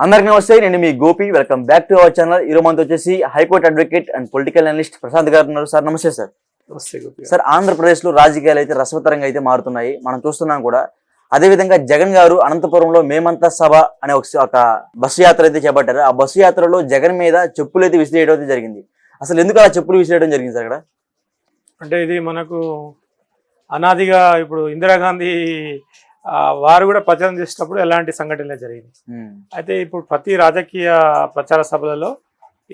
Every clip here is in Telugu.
అందరికీ నమస్తే. నేను మీ Gopi. Welcome back to our channel. ఈ రోజు మనతో వచ్చేసి high court advocate and political analyst Prashant గారు ఉన్నారు. సార్ నమస్తే. సార్ నమస్తే గోపి. సార్, ఆంధ్రప్రదేశ్ లో రాజకీయాలు అయితే రసవత్తరంగా అయితే మారుతున్నాయి, మనం చూస్తున్నాం కూడా. అదే విధంగా జగన్ గారు అనంతపురంలో మేమంతా సభ అనే ఒక బస్సు యాత్ర అయితే చేపట్టారు. ఆ బస్సు యాత్రలో జగన్ మీద చెప్పులు అయితే విసిరేయడం అయితే జరిగింది. అసలు ఎందుకు అలా చెప్పులు విసిరేయడం జరిగింది సార్? ఇక్కడ అంటే ఇది మనకు అనాదిగా ఇప్పుడు ఇందిరాగాంధీ వారు కూడా ప్రచారం చేసేటప్పుడు ఎలాంటి సంఘటనలే జరిగింది. అయితే ఇప్పుడు ప్రతి రాజకీయ ప్రచార సభలలో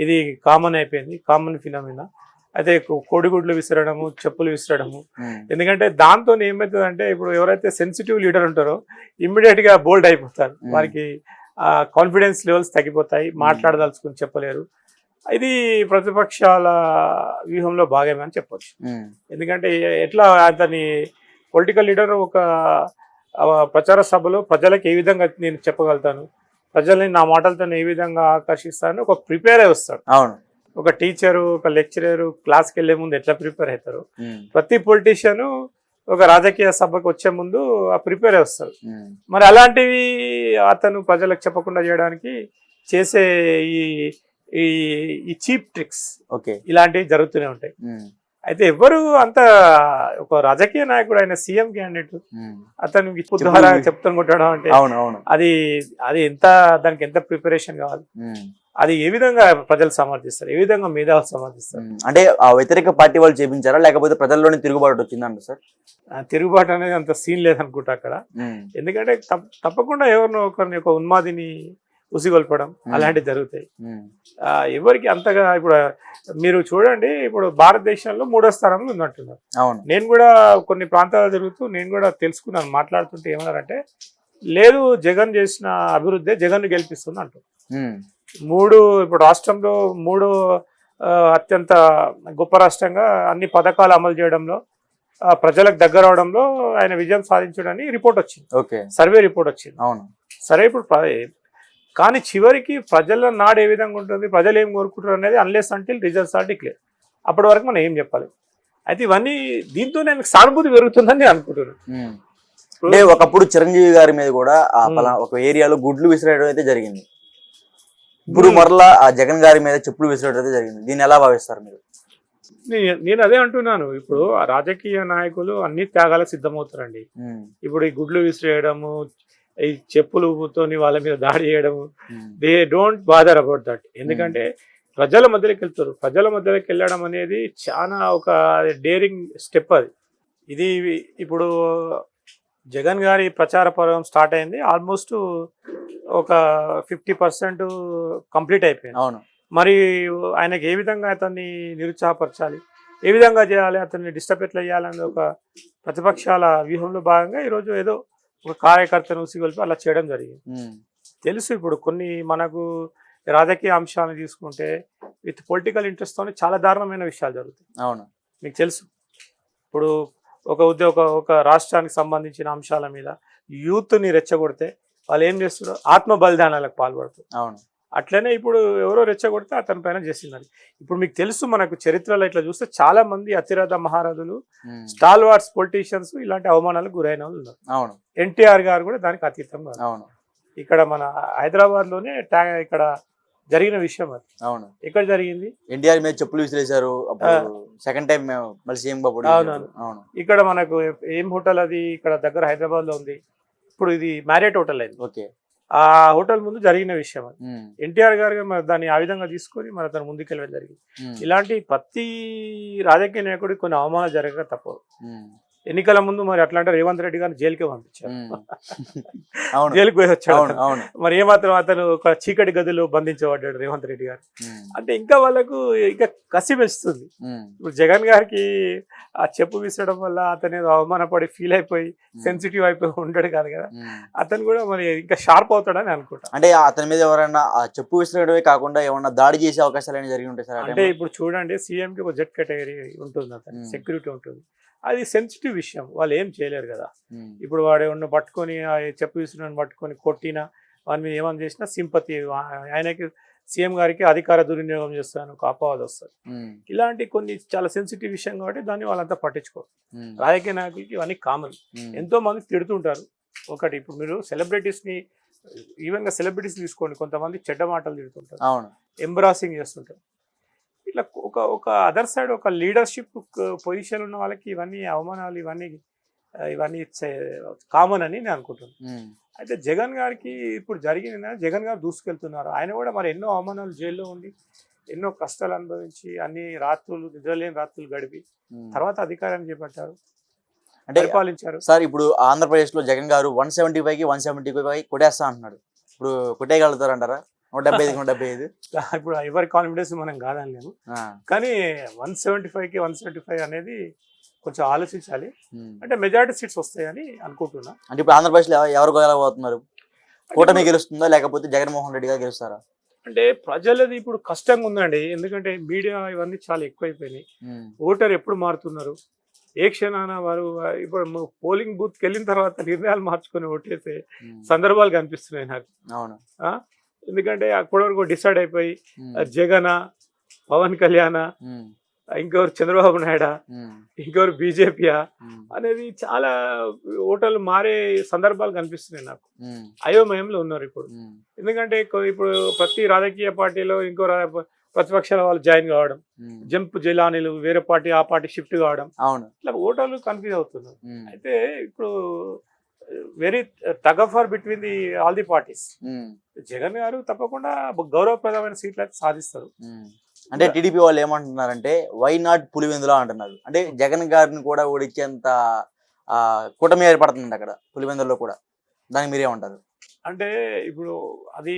ఇది కామన్ అయిపోయింది, కామన్ ఫినామినా. అయితే కోడిగుడ్లు విసరడము, చెప్పులు విసరడము. ఎందుకంటే దాంతో ఏమవుతుందంటే ఇప్పుడు ఎవరైతే సెన్సిటివ్ లీడర్ ఉంటారో ఇమ్మీడియట్ గా బోల్డ్ అయిపోతారు, వారికి కాన్ఫిడెన్స్ లెవెల్స్ తగ్గిపోతాయి, మాట్లాడదలుచుకుని చెప్పలేరు. ఇది ప్రతిపక్షాల వ్యూహంలో భాగమే అని చెప్పొచ్చు. ఎందుకంటే ఎట్లా అతని పొలిటికల్ లీడర్ ఒక ప్రచార సభలో ప్రజలకు ఏ విధంగా నేను చెప్పగలుగుతాను, ప్రజల్ని నా మాటలతో ఏ విధంగా ఆకర్షిస్తాను, ఒక ప్రిపేర్ అయి వస్తాడు. అవును, ఒక టీచరు, ఒక లెక్చరర్ క్లాస్కి వెళ్లే ముందు ఎట్లా ప్రిపేర్ అవుతారు, ప్రతి పొలిటీషియన్ ఒక రాజకీయ సభకు వచ్చే ముందు ప్రిపేర్ అయి వస్తారు. మరి అలాంటివి అతను ప్రజలకు చెప్పకుండా చేయడానికి చేసే ఈ చీప్ ట్రిక్స్ ఇలాంటివి జరుగుతూనే ఉంటాయి. అయితే ఎవరు అంత ఒక రాజకీయ నాయకుడు, ఆయన సీఎం క్యాండిడేట్, అతను చెప్తాను కొట్టడం అంటే అది ఎంత, దానికి ఎంత ప్రిపరేషన్ కావాలి, అది ఏ విధంగా ప్రజలు సమర్థిస్తారు, ఏ విధంగా మేధావులు సమర్థిస్తారు? అంటే ఆ వ్యతిరేక పార్టీ వాళ్ళు చేపించారా, లేకపోతే ప్రజల్లోనే తిరుగుబాటు వచ్చిందంట సార్? తిరుగుబాటు అనేది అంత సీన్ లేదనుకుంటా అక్కడ. ఎందుకంటే తప్పకుండా ఎవరినో ఒకరిని, ఒక ఉన్మాదిని ఉసిగొల్పడం అలాంటివి జరుగుతాయి. ఎవరికి అంతగా ఇప్పుడు మీరు చూడండి, ఇప్పుడు భారతదేశంలో 3వ స్థానంలో ఉన్నట్టున్నారు. నేను కూడా కొన్ని ప్రాంతాలు తిరుగుతూ నేను కూడా తెలుసుకున్నాను, మాట్లాడుతుంటే ఏమన్నారంటే లేదు, జగన్ చేసిన అభివృద్ధి జగన్ గెలిపిస్తుంది అంటారు. ఇప్పుడు రాష్ట్రంలో 3వ అత్యంత గొప్ప రాష్ట్రంగా అన్ని పథకాలు అమలు చేయడంలో, ప్రజలకు దగ్గర అవడంలో ఆయన విజయం సాధించడని రిపోర్ట్ వచ్చింది, సర్వే రిపోర్ట్ వచ్చింది. సరే, ఇప్పుడు కానీ చివరికి ప్రజల నాడు ఏ విధంగా ఉంటుంది, ప్రజలు ఏం కోరుకుంటారు అనేది unless until results are declare, అప్పటి వరకు మనం ఏం చెప్పాలి. అయితే ఇవన్నీ దీంతో నేను సానుభూతి పెరుగుతుందని నేను అనుకుంటున్నాను. అంటే ఒకప్పుడు చిరంజీవి గారి మీద కూడా ఒక ఏరియాలో గుడ్లు విసిరేయడం అయితే జరిగింది. ఇప్పుడు మరలా ఆ జగన్ గారి మీద చెప్పులు విసిరేయడం అయితే జరిగింది. దీన్ని ఎలా భావిస్తారు మీరు? నేను అదే అంటున్నాను, ఇప్పుడు ఆ రాజకీయ నాయకులు అన్ని త్యాగాలకు సిద్ధమవుతారండి. ఇప్పుడు ఈ గుడ్లు విసిరేయడము, ఈ చెప్పులతోని వాళ్ళ మీద దాడి చేయడము, they don't bother about that. ఎందుకంటే ప్రజల మధ్యలోకి వెళ్తారు, ప్రజల మధ్యలోకి వెళ్ళడం అనేది చాలా ఒక డేరింగ్ స్టెప్. ఇది ఇప్పుడు జగన్ గారి ప్రచార పర్వం స్టార్ట్ అయింది, ఆల్మోస్ట్ ఒక 50% కంప్లీట్ అయిపోయింది. మరి ఆయనకి ఏ విధంగా అతన్ని నిరుత్సాహపరచాలి, ఏ విధంగా చేయాలి, అతన్ని డిస్టర్బ్ ఎట్లా చేయాలనే ఒక ప్రతిపక్షాల వ్యూహంలో భాగంగా ఈరోజు ఏదో ఒక కార్యకర్తను ఉసిగొల్పి అలా చేయడం జరిగింది. తెలుసు, ఇప్పుడు కొన్ని మనకు రాజకీయ అంశాలను తీసుకుంటే విత్ పొలిటికల్ ఇంట్రెస్ట్తోనే చాలా దారుణమైన విషయాలు జరుగుతాయి. మీకు తెలుసు, ఇప్పుడు ఒక రాష్ట్రానికి సంబంధించిన అంశాల మీద యూత్ని రెచ్చగొడితే వాళ్ళు ఏం చేస్తారు, ఆత్మ బలిదానాలకు పాల్పడుతారు. అట్లనే ఇప్పుడు ఎవరో రెచ్చగొడితే అతని పైన చేసిందని. ఇప్పుడు మీకు తెలుసు, మనకు చరిత్రలో ఇట్లా చూస్తే చాలా మంది అతిరథ మహారథులు, స్టాల్ వార్డ్స్ పొలిటీషియన్స్ ఇలాంటి అవమానాలకు గురైన వాళ్ళు ఉన్నారు. ఎన్టీఆర్ గారు కూడా దానికి అతీతం కాదు. ఇక్కడ మన హైదరాబాద్ లోనే ఇక్కడ జరిగిన విషయం అది. ఎక్కడ జరిగింది? ఎన్టీఆర్ మీద చెప్పులు విసిరేశారు, సెకండ్ టైం మళ్ళీ సీఎం బాబు. ఇక్కడ మనకు ఏం హోటల్ అది, ఇక్కడ దగ్గర హైదరాబాద్ లో ఉంది. ఇప్పుడు ఇది మ్యారియట్ హోటల్ అయింది. ఆ హోటల్ ముందు జరిగిన విషయం అది. ఎన్టీఆర్ గారు మరి దాన్ని ఆ విధంగా తీసుకొని మరి అతను ముందుకెళ్ళడం జరిగింది. ఇలాంటి ప్రతి రాజకీయ నాయకుడికి కొన్ని అవమానాలు జరగక తప్పదు. ఎన్నికల ముందు మరి అట్లా అంటే రేవంత్ రెడ్డి గారిని జైలుకే పంపించారు, జైలుకి పోయి వచ్చాడు. మరి ఏమాత్రం అతను ఒక చీకటి గదిలో బంధించబడ్డాడు రేవంత్ రెడ్డి గారు. అంటే ఇంకా వాళ్ళకు ఇంకా కసి పెంచుతుంది. ఇప్పుడు జగన్ గారికి ఆ చెప్పు విసరడం వల్ల అతను ఏదో అవమానపడి ఫీల్ అయిపోయి సెన్సిటివ్ అయిపోయి ఉంటాడు కాదు కదా, అతను కూడా మరి ఇంకా షార్ప్ అవుతాడని అనుకుంటా. అంటే అతని మీద ఎవరైనా చెప్పు విసరడమే కాకుండా ఏమన్నా దాడి చేసే అవకాశాలు జరిగి ఉంటాయి సార్? అంటే ఇప్పుడు చూడండి, సీఎంకి ఒక జెడ్ కేటగిరీ ఉంటుంది, అతను సెక్యూరిటీ ఉంటుంది, అది సెన్సిటివ్ విషయం, వాళ్ళు ఏం చేయలేరు కదా. ఇప్పుడు వాడు ఏమన్నా పట్టుకొని చెప్పు విసురుని పట్టుకొని కొట్టినా, వాని మీద ఏమన్నా చేసినా సింపతి, ఆయనకి సీఎం గారికి అధికార దుర్వినియోగం చేస్తాను ఒక అపవాదం వస్తుంది. ఇలాంటి కొన్ని చాలా సెన్సిటివ్ విషయం కాబట్టి దాన్ని వాళ్ళంతా పట్టించుకోరు. రాజకీయ నాయకులకి ఇవన్నీ కామన్. ఎంతో మంది తిడుతుంటారు. ఒకటి ఇప్పుడు మీరు సెలబ్రిటీస్ని ఈవెన్ గా సెలబ్రిటీస్ తీసుకోండి, కొంతమంది చెడ్డ మాటలు తిడుతుంటారు, అవును. ఎంబ్రాసింగ్ చేస్తుంటారు. ఇట్లా ఒక అదర్ సైడ్ ఒక లీడర్షిప్ పొజిషన్ ఉన్న వాళ్ళకి ఇవన్నీ అవమానాలు ఇవన్నీ కామన్ అని నేను అనుకుంటున్నాను. అయితే జగన్ గారికి ఇప్పుడు జరిగింది, జగన్ గారు దూసుకెళ్తున్నారు. ఆయన కూడా మరి ఎన్నో అవమానాలు, జైల్లో ఉండి ఎన్నో కష్టాలు అనుభవించి అన్ని రాత్రులు నిద్రలేని రాత్రులు గడిపి తర్వాత అధికారాన్ని చేపట్టారు, అంటే పరిపాలించారు. సార్ ఇప్పుడు ఆంధ్రప్రదేశ్ లో జగన్ గారు 175కి 175 కొట్టేస్తా అంటున్నాడు. ఇప్పుడు కొట్టేయగలుగుతారంటారా? 175కి 175? ఇప్పుడు ఎవరి కాన్ఫిడెన్స్ మనం కాదనలేము, కానీ 175కి 175 అనేది కొంచెం ఆలోచించాలి. అంటే మెజారిటీ సీట్స్ వస్తాయని అనుకుంటున్నా. అంటే ఇప్పుడు ఆంధ్రప్రదేశ్ లో ఎవరు గెలవబోతున్నారు? కూటమి గెలుస్తుందా లేకపోతే జగన్మోహన్ రెడ్డి గారు గెలుస్తారా? అంటే ప్రజలది ఇప్పుడు కష్టంగా ఉందండి, ఎందుకంటే మీడియా ఇవన్నీ చాలా ఎక్కువైపోయినాయి. ఓటర్ ఎప్పుడు మారుతున్నారు, ఏ క్షణాన వారు ఇప్పుడు పోలింగ్ బూత్కి వెళ్ళిన తర్వాత నిర్ణయాలు మార్చుకొని ఓటేసే సందర్భాలు కనిపిస్తున్నాయి నాకు. అవును. ఎందుకంటే అప్పటి వరకు డిసైడ్ అయిపోయి జగన్, పవన్ కళ్యాణ్, ఇంకెవరు చంద్రబాబు నాయుడు, ఇంకెవరు బీజేపీయా అనేది చాలా ఓటర్లు మారే సందర్భాలు కనిపిస్తున్నాయి నాకు. అయోమయంలో ఉన్నారు ఇప్పుడు. ఎందుకంటే ఇప్పుడు ప్రతి రాజకీయ పార్టీలో ఇంకో ప్రతిపక్షాల వాళ్ళు జాయిన్ కావడం, జంప్ జిలానీలు వేరే పార్టీ ఆ పార్టీ షిఫ్ట్ కావడం, ఇట్లా ఓటర్లు కన్ఫ్యూజ్ అవుతున్నారు. అయితే ఇప్పుడు very tug of war between all the parties. Jagan గారు తప్పకుండా గౌరవప్రదమైన సీట్లు అయితే సాధిస్తారు. అంటే టీడీపీ వాళ్ళు ఏమంటున్నారంటే వై నాట్ పులివెందుల అంటున్నారు. అంటే జగన్ గారిని కూడా ఓడించేంత కూటమి ఏర్పడుతుంది అక్కడ పులివెందుల్లో కూడా. దానికి మీరేమంటారు? అంటే ఇప్పుడు అది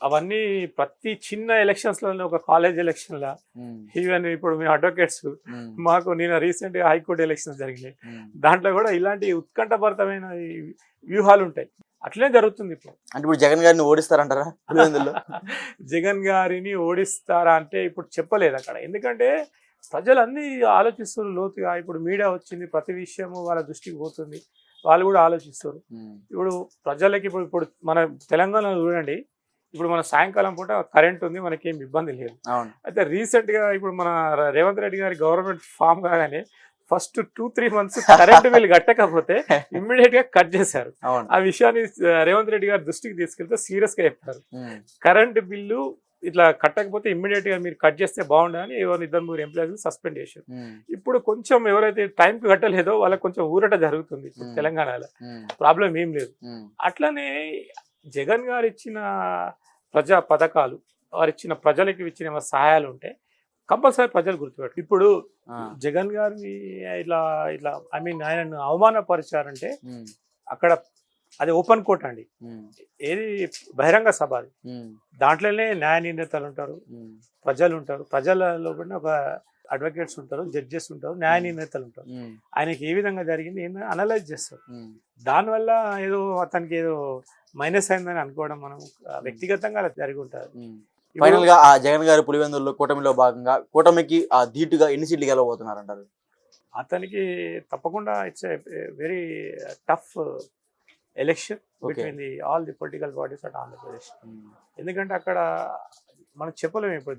అవన్నీ ప్రతి చిన్న ఎలక్షన్స్ లో, ఒక కాలేజ్ ఎలక్షన్ లా, ఈవెన్ ఇప్పుడు మీ అడ్వకేట్స్ మాకు నేను రీసెంట్ గా హైకోర్టు ఎలక్షన్స్ జరిగినాయి, దాంట్లో కూడా ఇలాంటి ఉత్కంఠభరితమైన వ్యూహాలు ఉంటాయి. అట్లనే జరుగుతుంది ఇప్పుడు. అంటే ఇప్పుడు జగన్ గారిని ఓడిస్తారంటారా పులివెందుల్లో? జగన్ గారిని ఓడిస్తారా అంటే ఇప్పుడు చెప్పలేదు అక్కడ, ఎందుకంటే ప్రజలు అన్ని ఆలోచిస్తున్నారు లోతుగా. ఇప్పుడు మీడియా వచ్చింది, ప్రతి విషయము వాళ్ళ దృష్టికి పోతుంది, వాళ్ళు కూడా ఆలోచిస్తారు. ఇప్పుడు ప్రజలకి ఇప్పుడు మన తెలంగాణలో చూడండి, ఇప్పుడు మన సాయంకాలం పూట కరెంట్ ఉంది, మనకేం ఇబ్బంది లేదు. అయితే రీసెంట్ గా ఇప్పుడు మన రేవంత్ రెడ్డి గారి గవర్నమెంట్ ఫామ్ కాగానే ఫస్ట్ 2-3 months కరెంట్ బిల్ కట్టకపోతే ఇమ్మీడియట్ గా కట్ చేశారు. ఆ విషయాన్ని రేవంత్ రెడ్డి గారి దృష్టికి తీసుకెళ్తే సీరియస్ గా చెప్పారు, కరెంట్ బిల్లు ఇట్లా కట్టకపోతే ఇమ్మీడియట్ గా మీరు కట్ చేస్తే బాగుండని 2-3 ఎంప్లాయీస్ సస్పెండ్ చేశారు. ఇప్పుడు కొంచెం ఎవరైతే టైంకి కట్టలేదో వాళ్ళకి కొంచెం ఊరట జరుగుతుంది తెలంగాణలో, ప్రాబ్లం ఏం లేదు. అట్లనే జగన్ గారు ఇచ్చిన ప్రజా పథకాలు, వారు ఇచ్చిన ప్రజలకి ఇచ్చిన సహాయాలు ఉంటే కంపల్సరీ ప్రజలు గుర్తుపెట్టు. ఇప్పుడు జగన్ గారిని ఇట్లా ఇట్లా ఐ మీన్ ఆయనను అవమానపరిచారంటే అక్కడ అది ఓపెన్ కోర్ట్ అండి, ఏది బహిరంగ సభ అది. దాంట్లోనే న్యాయ నిర్ణేతలు ఉంటారు, ప్రజలు ఉంటారు, ప్రజలలో కూడా ఒక అడ్వకేట్స్ ఉంటారు, జడ్జెస్ ఉంటారు, న్యాయ నిర్ణేతలు ఉంటారు. ఆయనకి ఏ విధంగా జరిగింది ఏంటని అనలైజ్ చేస్తారు. దానివల్ల ఏదో అతనికి ఏదో మైనస్ అయిందని అనుకోవడం మనం వ్యక్తిగతంగా అలా జరిగి ఉంటుంది. ఫైనల్ గా ఆ జగన్ గారు పులివెందుల్లో కూటమిలో భాగంగా కూటమికి ఆ ధీటుగా ఎన్ని సీట్లు గెలవబోతున్నారు అంటారు? అతనికి తప్పకుండా it's very tough election between all the political parties at Andhra Pradesh. ఎందుకంటే అక్కడ మనం చెప్పలేము ఇప్పుడు